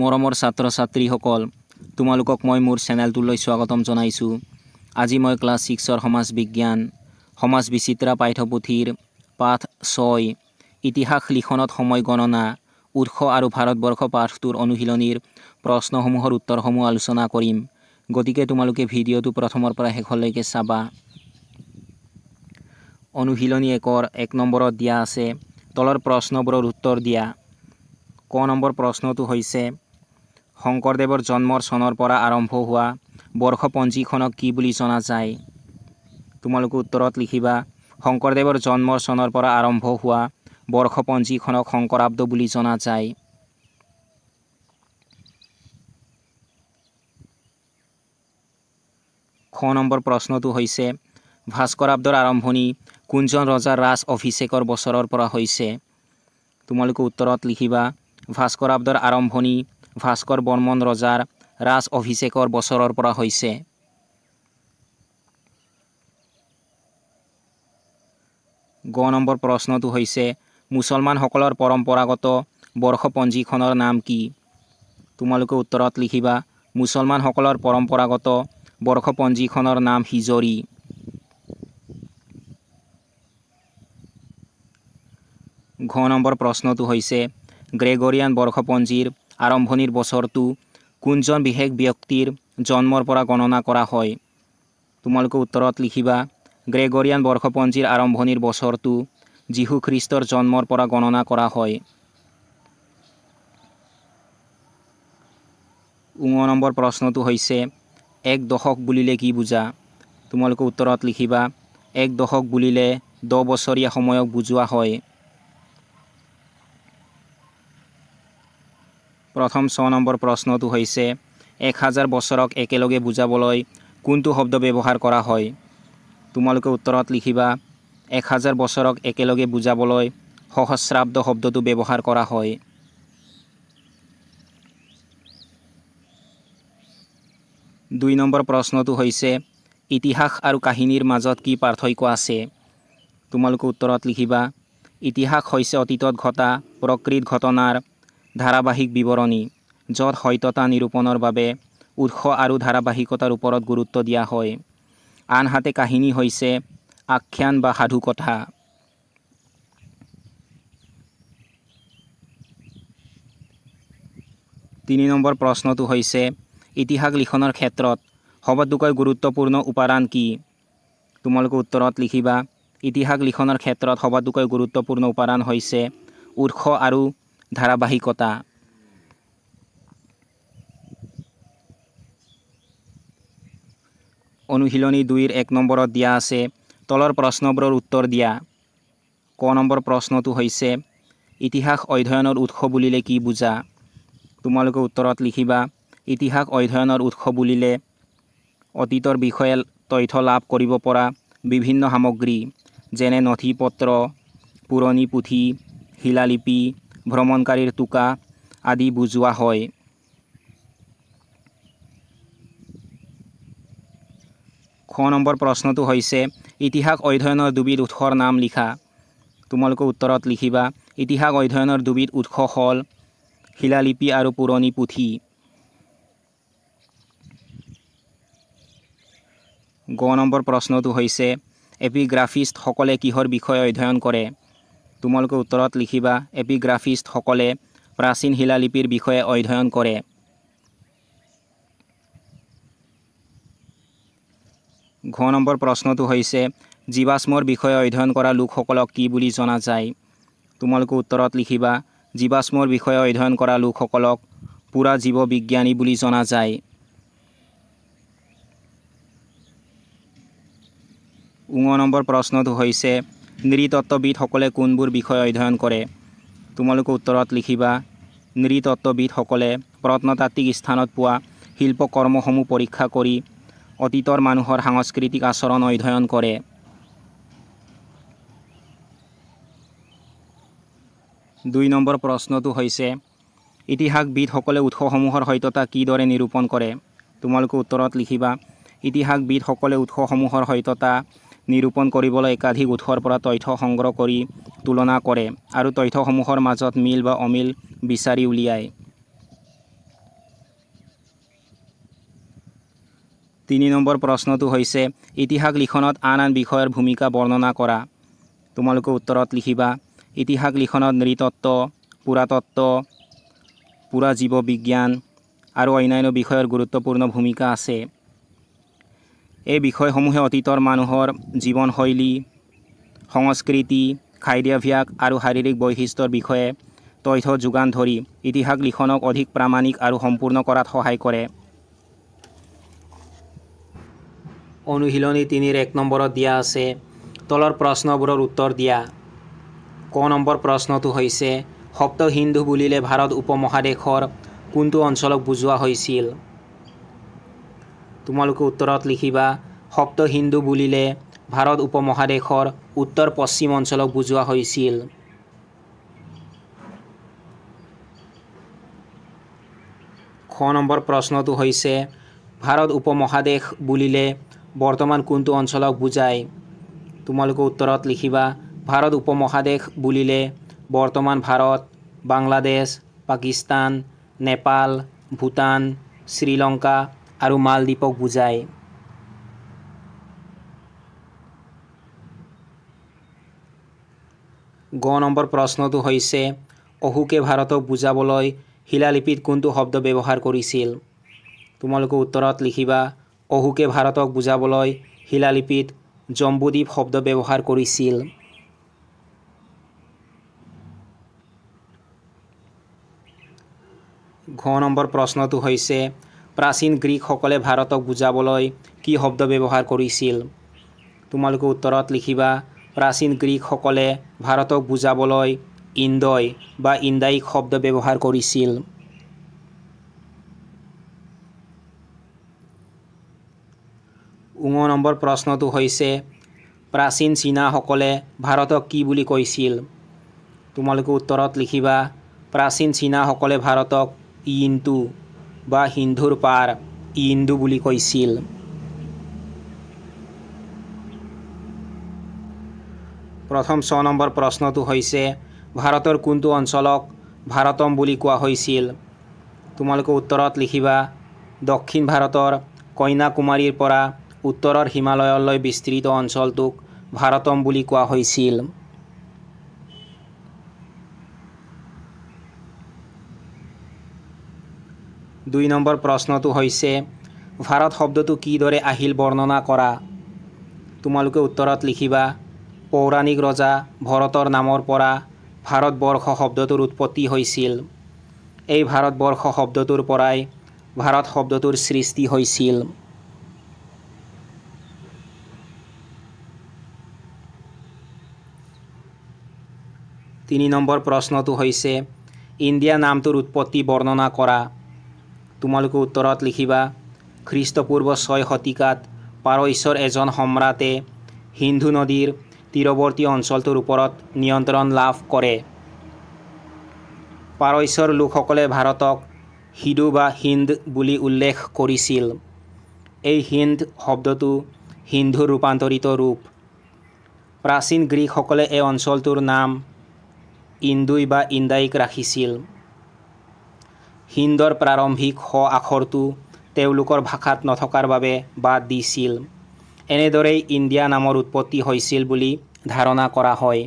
মৰমৰ ছাত্ৰ ছাত্ৰীসকল, তোমালোকক মই মোৰ চেনেলটোলৈ স্বাগতম জনাইছোঁ। আজি মই ক্লাছ 6ৰ সমাজ বিজ্ঞান সমাজ বিচিত্ৰা পাঠ্যপুথিৰ পাঠ 6 ইতিহাস লিখনত সময় গণনা উৎস আৰু ভাৰতবৰ্ষ পাঠটোৰ অনুশীলনীৰ প্ৰশ্নসমূহৰ উত্তৰসমূহ আলোচনা কৰিম। গতিকে তোমালোকে ভিডিঅ'টো প্ৰথমৰ পৰা শেষলৈকে চাবা। অনুশীলনী 1ৰ 1 নম্বৰত দিয়া আছে তলৰ প্ৰশ্নবোৰৰ উত্তৰ দিয়া। ক নম্বৰ প্ৰশ্নটো হৈছে শংকৰদেৱৰ জন্মৰ চনৰ পৰা আৰম্ভ হোৱা বৰ্ষপঞ্জীখনক কি বুলি জনা যায়? তোমালোকে উত্তৰত লিখিবা শংকৰদেৱৰ জন্মৰ চনৰ পৰা আৰম্ভ হোৱা বৰ্ষপঞ্জীখনক শংকৰাব্দ বুলি জনা যায়। খ নম্বৰ প্ৰশ্নটো হৈছে ভাস্কৰাব্দৰ আৰম্ভণি কোনজন ৰজাৰ ৰাজ অভিষেকৰ বছৰৰ পৰা হৈছে? তোমালোকে উত্তৰত লিখিবা ভাস্কৰাব্দৰ আৰম্ভণি ভাস্কৰ বৰ্মন ৰজাৰ ৰাজ অভিষেকৰ বছৰৰ পৰা হৈছে। গ নম্বৰ প্ৰশ্নটো হৈছে মুছলমানসকলৰ পৰম্পৰাগত বৰ্ষপঞ্জীখনৰ নাম কি? তোমালোকে উত্তৰত লিখিবা মুছলমানসকলৰ পৰম্পৰাগত বৰ্ষপঞ্জীখনৰ নাম হিজৰী। ঘ নম্বৰ প্ৰশ্নটো হৈছে গ্ৰেগৰিয়ান বৰ্ষপঞ্জীৰ আৰম্ভণিৰ বছৰটো কোনজন বিশেষ ব্যক্তিৰ জন্মৰ পৰা গণনা কৰা হয়? তোমালোকে উত্তৰত লিখিবা গ্ৰেগৰিয়ান বৰ্ষপঞ্জীৰ আৰম্ভণিৰ বছৰটো যীশুখ্ৰীষ্টৰ জন্মৰ পৰা গণনা কৰা হয়। ঙ নম্বৰ প্ৰশ্নটো হৈছে এক দশক বুলিলে কি বুজা? তোমালোকে উত্তৰত লিখিবা এক দশক বুলিলে 10 বছৰীয়া সময়ক বুজোৱা হয়। প্ৰথম 6 নম্বৰ প্ৰশ্নটো হৈছে 1000 বছৰক একেলগে বুজাবলৈ কোনটো শব্দ ব্যৱহাৰ কৰা হয়? তোমালোকে উত্তৰত লিখিবা 1000 বছৰক একেলগে বুজাবলৈ সহস্ৰাব্দ শব্দটো ব্যৱহাৰ কৰা হয়। দুই নম্বৰ প্ৰশ্নটো হৈছে ইতিহাস আৰু কাহিনীৰ মাজত কি পাৰ্থক্য আছে? তোমালোকে উত্তৰত লিখিবা ইতিহাস হৈছে অতীতত ঘটা প্ৰকৃত ঘটনাৰ ধাৰাবাহিক বিৱৰণী য'ত সত্যতা নিৰূপণৰ বাবে উৎস আৰু ধাৰাবাহিকতাৰ ওপৰত গুৰুত্ব দিয়া হয়। আনহাতে কাহিনী হৈছে আখ্যান বা সাধু কথা। তিনি নম্বৰ প্ৰশ্নটো হৈছে ইতিহাস লিখনৰ ক্ষেত্ৰত সবাতোকৈ গুৰুত্বপূৰ্ণ উপাদান কি? তোমালোকে উত্তৰত লিখিবা ইতিহাস লিখনৰ ক্ষেত্ৰত সবাতোকৈ গুৰুত্বপূৰ্ণ উপাদান হৈছে উৎস আৰু ধাৰাবাহিকতা। অনুশীলনী 2ৰ 1 নম্বৰত দিয়া আছে তলৰ প্ৰশ্নবোৰৰ উত্তৰ দিয়া। ক নম্বৰ প্ৰশ্নটো হৈছে ইতিহাস অধ্যয়নৰ উৎস বুলিলে কি বুজা? তোমালোকে উত্তৰত লিখিবা ইতিহাস অধ্যয়নৰ উৎস বুলিলে অতীতৰ বিষয়ে তথ্য লাভ কৰিব পৰা বিভিন্ন সামগ্ৰী যেনে নথি পত্ৰ পুৰণি পুথি শিলালিপি ভ্ৰমণকাৰীৰ টোকা আদি বুজোৱা হয়। খ নম্বৰ প্ৰশ্নটো হৈছে ইতিহাস অধ্যয়নৰ দুবিধ উৎসৰ নাম লিখা। তোমালোকে উত্তৰত লিখিবা ইতিহাস অধ্যয়নৰ দুবিধ উৎস হ'ল শিলালিপি আৰু পুৰণি পুথি। গ নম্বৰ প্ৰশ্নটো হৈছে এপিগ্ৰাফিষ্টসকলে কিহৰ বিষয়ে অধ্যয়ন কৰে? তোমালোকে উত্তৰত লিখিবা এপিগ্ৰাফিষ্টসকলে প্ৰাচীন শিলালিপিৰ বিষয়ে অধ্যয়ন কৰে। ঘ নম্বৰ প্ৰশ্নটো হৈছে জীৱাশ্মৰ বিষয়ে অধ্যয়ন কৰা লোকসকলক কি বুলি জনা যায়? তোমালোকে উত্তৰত লিখিবা জীৱাশ্মৰ বিষয়ে অধ্যয়ন কৰা লোকসকলক পুৰা জীৱ বিজ্ঞানী বুলি জনা যায়। ঙ নম্বৰ প্ৰশ্নটো হৈছে নৃতত্ত্ববিদসকলে কোনবোৰ বিষয় অধ্যয়ন কৰে? তোমালোকে উত্তৰত লিখিবা নৃতত্ত্ববিদসকলে প্ৰত্নতাত্ত্বিক স্থানত পোৱা শিল্পকৰ্মসমূহ পৰীক্ষা কৰি অতীতৰ মানুহৰ সাংস্কৃতিক আচৰণ অধ্যয়ন কৰে। দুই নম্বৰ প্ৰশ্নটো হৈছে ইতিহাসবিদসকলে উৎসসমূহৰ সত্যতা কিদৰে নিৰূপণ কৰে? তোমালোকে উত্তৰত লিখিবা ইতিহাসবিদসকলে উৎসসমূহৰ সত্যতা নিৰূপণ কৰিবলৈ একাধিক উৎসৰ পৰা তথ্য সংগ্ৰহ কৰি তুলনা কৰে আৰু তথ্যসমূহৰ মাজত মিল বা অমিল বিচাৰি উলিয়ায়। 3 নম্বৰ প্ৰশ্নটো হৈছে ইতিহাস লিখনত আন আন বিষয়ৰ ভূমিকা বৰ্ণনা কৰা। তোমালোকে উত্তৰত লিখিবা ইতিহাস লিখনত নৃতত্ত্ব, পুৰাতত্ত্ব, পুৰাজীৱ বিজ্ঞান আৰু অন্যান্য বিষয়ৰ গুৰুত্বপূৰ্ণ ভূমিকা আছে। এই বিষয়সমূহে অতীতৰ মানুহৰ জীৱনশৈলী, সংস্কৃতি, খাদ্যাভ্যাস আৰু শাৰীৰিক বৈশিষ্ট্যৰ বিষয়ে তথ্য যোগান ধৰি ইতিহাস লিখনক অধিক প্ৰামাণিক আৰু সম্পূৰ্ণ কৰাত সহায় কৰে। অনুশীলনী 3 1 নম্বৰত দিয়া আছে তলৰ প্ৰশ্নবোৰৰ উত্তৰ দিয়া। ক নম্বৰ প্ৰশ্নটো হৈছে সপ্ত সিন্ধু বুলিলে ভাৰত উপমহাদেশৰ কোনটো অঞ্চলক বুজোৱা হৈছিল? তোমালোকে উত্তৰত লিখিবা সপ্ত সিন্ধু বুলিলে ভাৰত উপমহাদেশৰ উত্তৰ পশ্চিম অঞ্চলক বুজোৱা হৈছিল। খ নম্বৰ প্ৰশ্নটো হৈছে ভাৰত উপমহাদেশ বুলিলে বৰ্তমান কোনটো অঞ্চলক বুজায়? তোমালোকে উত্তৰত লিখিবা ভাৰত উপমহাদেশ বুলিলে বৰ্তমান ভাৰত, বাংলাদেশ, পাকিস্তান, নেপাল, ভূটান, শ্ৰীলংকা আৰু মালদ্বীপক বুজায়। গ নম্বৰ প্ৰশ্নটো হৈছে অশোকে ভাৰতক বুজাবলৈ শিলালিপিত কোনটো শব্দ ব্যৱহাৰ কৰিছিল? তোমালোকে উত্তৰত লিখিবা অশোকে ভাৰতক বুজাবলৈ শিলালিপিত জম্বুদ্বীপ শব্দ ব্যৱহাৰ কৰিছিল। ঘ নম্বৰ প্ৰশ্নটো হৈছে প্ৰাচীন গ্ৰীকসকলে ভাৰতক বুজাবলৈ কি শব্দ ব্যৱহাৰ কৰিছিল? তোমালোকে উত্তৰত লিখিবা প্ৰাচীন গ্ৰীকসকলে ভাৰতক বুজাবলৈ ইণ্ডয় বা ইণ্ডাইক শব্দ ব্যৱহাৰ কৰিছিল। ঙ নম্বৰ প্ৰশ্নটো হৈছে প্ৰাচীন চীনাসকলে ভাৰতক কি বুলি কৈছিল? তোমালোকে উত্তৰত লিখিবা প্ৰাচীন চীনাসকলে ভাৰতক ইনটু বা সিন্ধুৰ পাৰ ইন্দু বুলি কৈছিল। প্ৰথম 6 নম্বৰ প্ৰশ্নটো হৈছে ভাৰতৰ কোনটো অঞ্চলক ভাৰতম বুলি কোৱা হৈছিল? তোমালোকে উত্তৰত লিখিবা দক্ষিণ ভাৰতৰ কন্যাকুমাৰীৰ পৰা উত্তৰৰ হিমালয়লৈ বিস্তৃত অঞ্চলটোক ভাৰতম বুলি কোৱা হৈছিল। 2 নম্বৰ প্ৰশ্নটো হৈছে ভাৰত শব্দটো কিদৰে আহিল বৰ্ণনা কৰা। তোমালোকে উত্তৰত লিখিবা পৌৰাণিক ৰজা ভৰতৰ নামৰ পৰা ভাৰতবৰ্ষ শব্দটোৰ উৎপত্তি হৈছিল। এই ভাৰতবৰ্ষ শব্দটোৰ পৰাই ভাৰত শব্দটোৰ সৃষ্টি হৈছিল। 3 নম্বৰ প্ৰশ্নটো হৈছে ইণ্ডিয়া নামটোৰ উৎপত্তি বৰ্ণনা কৰা। তোমালোকে উত্তৰত লিখিবা খ্ৰীষ্টপূৰ্ব 6 শতিকাত পাৰস্যৰ এজন সম্ৰাটে সিন্ধু নদীৰ তীৰৱৰ্তী অঞ্চলটোৰ ওপৰত নিয়ন্ত্ৰণ লাভ কৰে। পাৰস্যৰ লোকসকলে ভাৰতক হিদু বা হিন্দ বুলি উল্লেখ কৰিছিল। এই হিন্দ শব্দটো হিন্দুৰ ৰূপান্তৰিত ৰূপ। প্ৰাচীন গ্ৰীকসকলে এই অঞ্চলটোৰ নাম ইণ্ডুই বা ইণ্ডাইক ৰাখিছিল। হিন্দৰ প্ৰাৰম্ভিক হ আখৰটো তেওঁলোকৰ ভাষাত নথকাৰ বাবে বাদ দিছিল। এনেদৰেই ইণ্ডিয়া নামৰ উৎপত্তি হৈছিল বুলি ধাৰণা কৰা হয়।